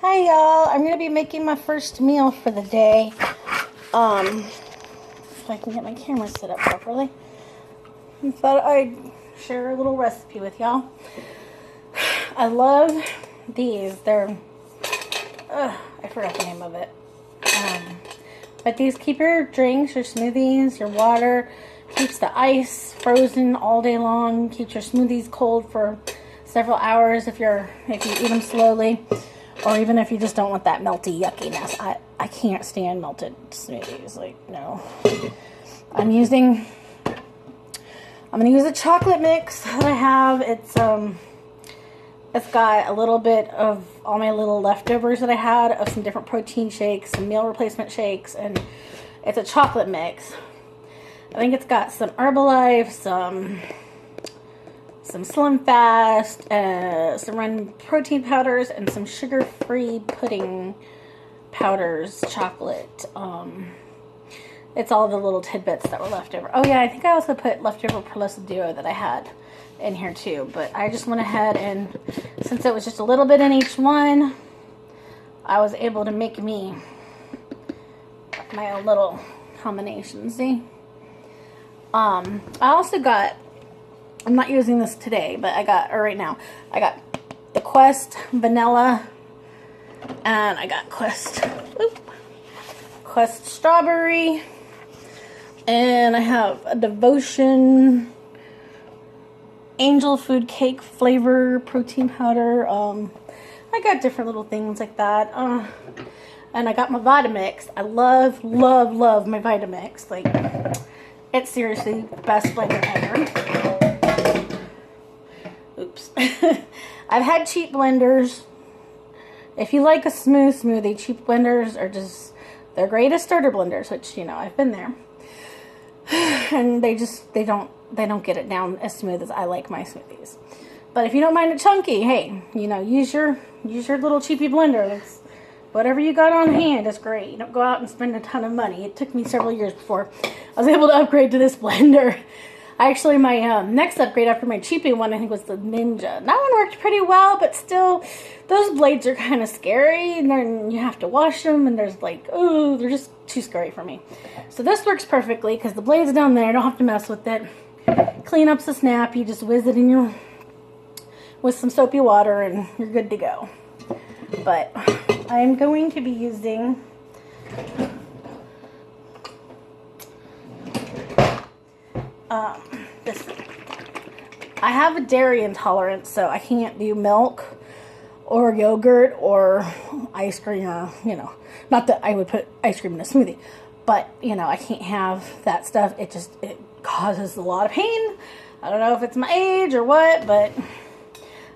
Hi y'all, I'm going to be making my first meal for the day. If I can get my camera set up properly. I thought I'd share a little recipe with y'all. I love these. They're, I forgot the name of it. But these keep your drinks, your smoothies, your water, keeps the ice frozen all day long, keeps your smoothies cold for several hours if you eat them slowly. Or even if you just don't want that melty yuckiness. I can't stand melted smoothies. Like, no. I'm going to use a chocolate mix that I have. It's got a little bit of all my little leftovers that I had of some different protein shakes, some meal replacement shakes, and it's a chocolate mix. I think it's got some Herbalife, some Slim Fast, some Run protein powders, and some sugar-free pudding powders, chocolate. It's all the little tidbits that were left over. Oh yeah, I think I also put leftover Perlusa Duo that I had in here too. But I just went ahead and, since it was just a little bit in each one, I was able to make me my own little combination. See? I also got, I'm not using this today, but I got, or right now, I got the Quest Vanilla, and I got Quest Strawberry, and I have a Devotion Angel Food Cake Flavor Protein Powder. I got different little things like that. And I got my Vitamix. I love my Vitamix. Like, it's seriously the best blender ever. Oops. I've had cheap blenders. If you like a smooth smoothie, cheap blenders are just, they're great as starter blenders, which, you know, I've been there. And they don't get it down as smooth as I like my smoothies. But if you don't mind it chunky, hey, you know, use your little cheapy blender. It's whatever you got on hand is great. You don't go out and spend a ton of money. It took me several years before I was able to upgrade to this blender. Actually, my next upgrade after my cheapy one, I think, was the Ninja. That one worked pretty well, but still, those blades are kind of scary, and then you have to wash them, and there's like, oh, they're just too scary for me. So this works perfectly, because the blade's down there, I don't have to mess with it. Clean up's a snap, you just whiz it in with some soapy water, and you're good to go. But I'm going to be using this. I have a dairy intolerance, so I can't do milk or yogurt or ice cream, or, you know, not that I would put ice cream in a smoothie, but, you know, I can't have that stuff. It causes a lot of pain. I don't know if it's my age or what, but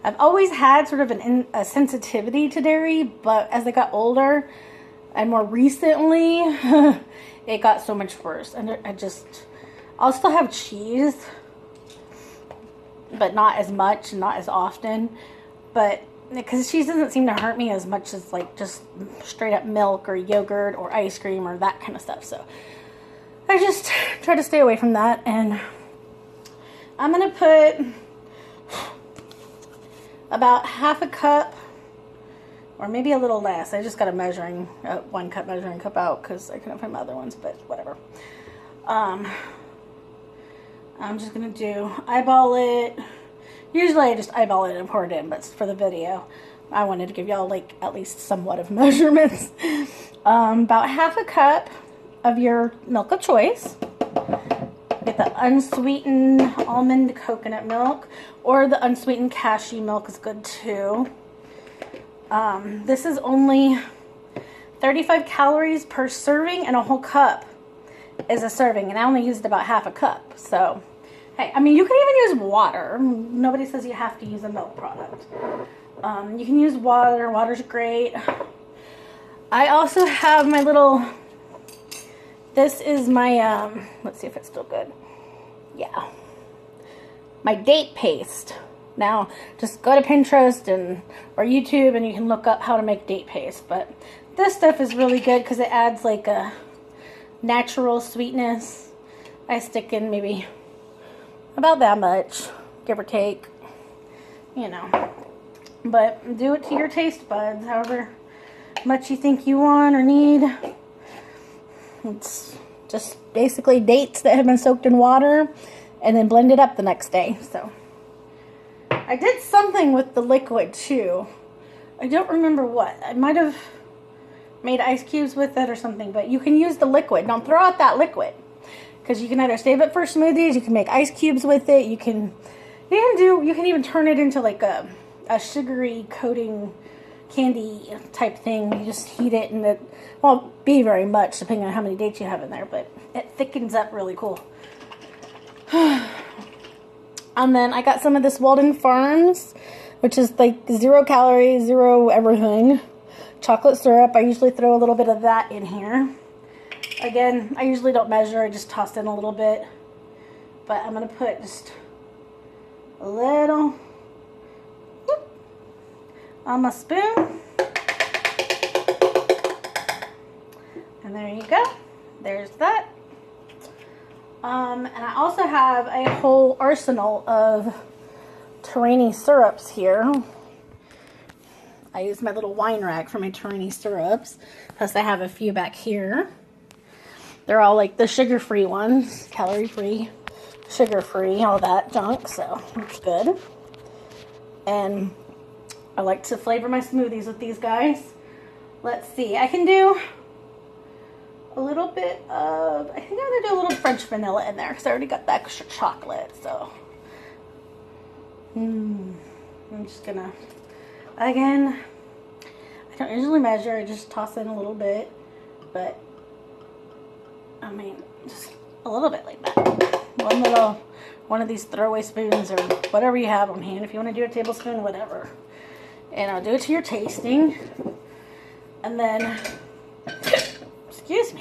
I've always had sort of a sensitivity to dairy, but as I got older and more recently, it got so much worse. And I'll still have cheese, but not as much, not as often. But because cheese doesn't seem to hurt me as much as like just straight up milk or yogurt or ice cream or that kind of stuff. So I just try to stay away from that. And I'm going to put about half a cup, or maybe a little less. I just got a 1 cup measuring cup out because I couldn't find my other ones, but whatever. I'm just going to eyeball it. Usually I just eyeball it and pour it in, but for the video, I wanted to give y'all like at least somewhat of measurements. About half a cup of your milk of choice. Get the unsweetened almond coconut milk, or the unsweetened cashew milk is good too. This is only 35 calories per serving, and a whole cup is a serving, and I only used about half a cup. So, hey, I mean, you can even use water. Nobody says you have to use a milk product. You can use water. Water's great. I also have my little, this is my, let's see if it's still good. Yeah. My date paste. Now, just go to Pinterest or YouTube, and you can look up how to make date paste. But this stuff is really good because it adds like a natural sweetness. I stick in maybe about that much, give or take, you know. But do it to your taste buds, however much you think you want or need. It's just basically dates that have been soaked in water and then blended up the next day. So I did something with the liquid too. I don't remember what. I might have made ice cubes with it or something, but you can use the liquid. Don't throw out that liquid, because you can either save it for smoothies, you can make ice cubes with it, you can even turn it into like a sugary coating candy type thing. You just heat it, and it won't be very much depending on how many dates you have in there, but it thickens up really cool. And then I got some of this Walden Farms, which is like 0 calories, 0 everything. Chocolate syrup. I usually throw a little bit of that in here. Again, I usually don't measure. I just toss in a little bit. But I'm going to put just a little whoop, on my spoon. And there you go. There's that. And I also have a whole arsenal of Terrain syrups here. I use my little wine rack for my Terrain syrups. Plus I have a few back here. They're all like the sugar-free ones, calorie-free, sugar-free, all that junk, so it's good. And I like to flavor my smoothies with these guys. Let's see, I can do a little bit of, I think I'm going to do a little French vanilla in there because I already got that extra chocolate, so. I'm just going to, again, I don't usually measure, I just toss in a little bit, but, I mean, just a little bit like that. One of these throwaway spoons or whatever you have on hand. If you want to do a tablespoon, whatever. And I'll do it to your tasting. And then, excuse me,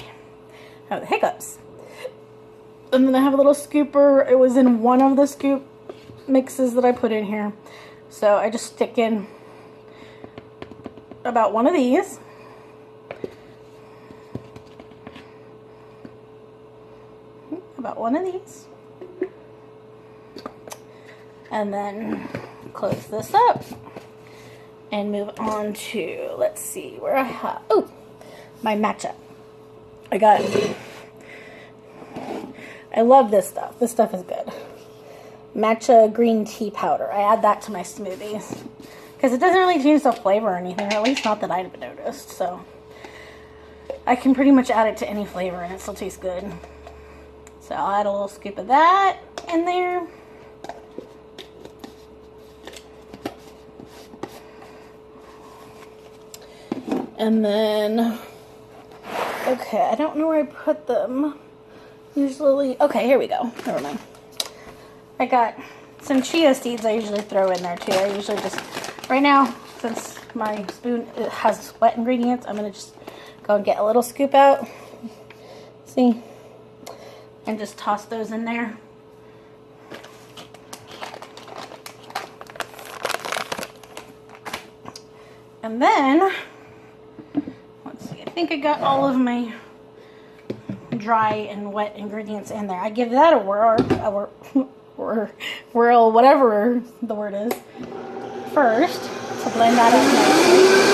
I have the hiccups. And then I have a little scooper. It was in one of the scoop mixes that I put in here. So I just stick in about one of these. About one of these. And then close this up and move on to, let's see where I have, oh, my matcha. I love this stuff. This stuff is good. Matcha green tea powder. I add that to my smoothies because it doesn't really change the flavor or anything, or at least not that I've noticed. So I can pretty much add it to any flavor and it still tastes good. So I'll add a little scoop of that in there. And then, okay, I don't know where I put them. Usually, okay, here we go. Never mind. I got some chia seeds I usually throw in there too. I usually just, right now, since my spoon has wet ingredients, I'm going to just go and get a little scoop out. See? And just toss those in there. And then, let's see, I think I got all of my dry and wet ingredients in there. I give that a whirl, whatever the word is, first to blend that up nicely.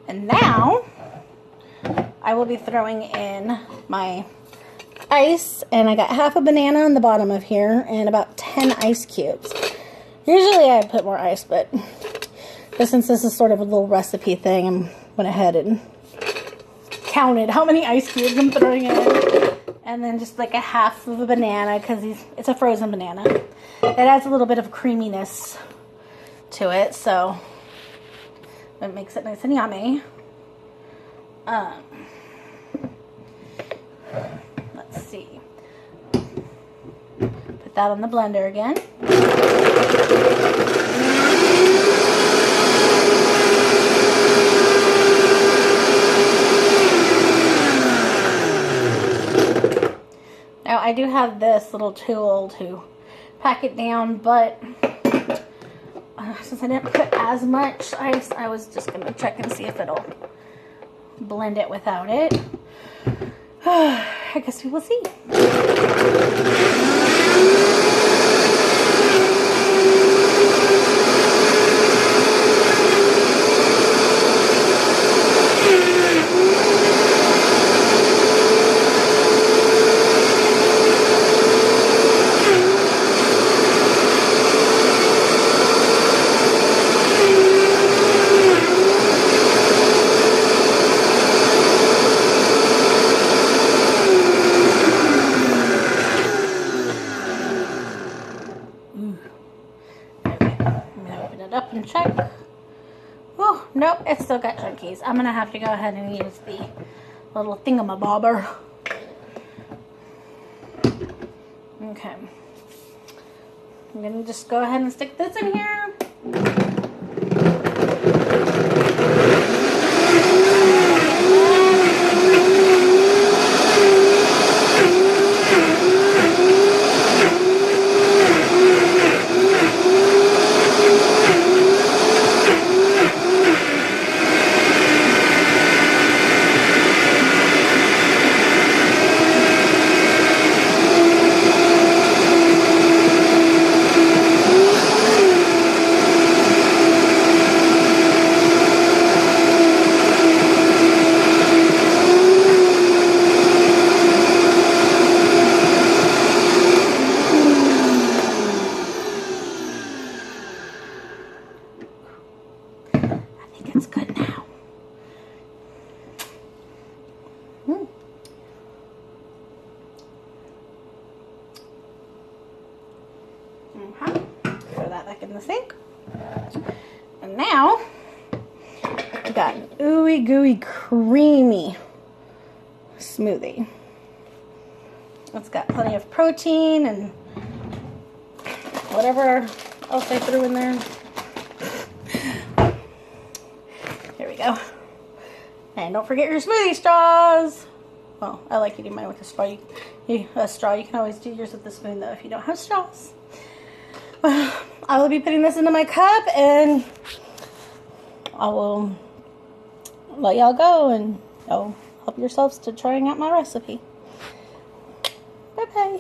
And now I will be throwing in my ice, and I got half a banana on the bottom of here and about 10 ice cubes. Usually I put more ice, but just since this is sort of a little recipe thing, I went ahead and counted how many ice cubes I'm throwing in. And then just like a half of a banana, because it's a frozen banana. It adds a little bit of creaminess to it, so it makes it nice and yummy. Let's see. Put that on the blender again. Now I do have this little tool to pack it down, but since I didn't put as much ice, I was just going to check and see if it'll blend it without it. I guess we will see. button check. Oh, nope, it's still got chunkies. I'm gonna have to go ahead and use the little thingamabobber. Okay. I'm gonna just go ahead and stick this in here. It's good now. Throw that back in the sink. And now, we got an ooey gooey creamy smoothie. It's got plenty of protein and whatever else I threw in there. There we go. And don't forget your smoothie straws. Well, I like eating mine with a straw. You can always do yours with a spoon though if you don't have straws. Well, I will be putting this into my cup and I will let y'all go and y'all help yourselves to trying out my recipe. Bye bye.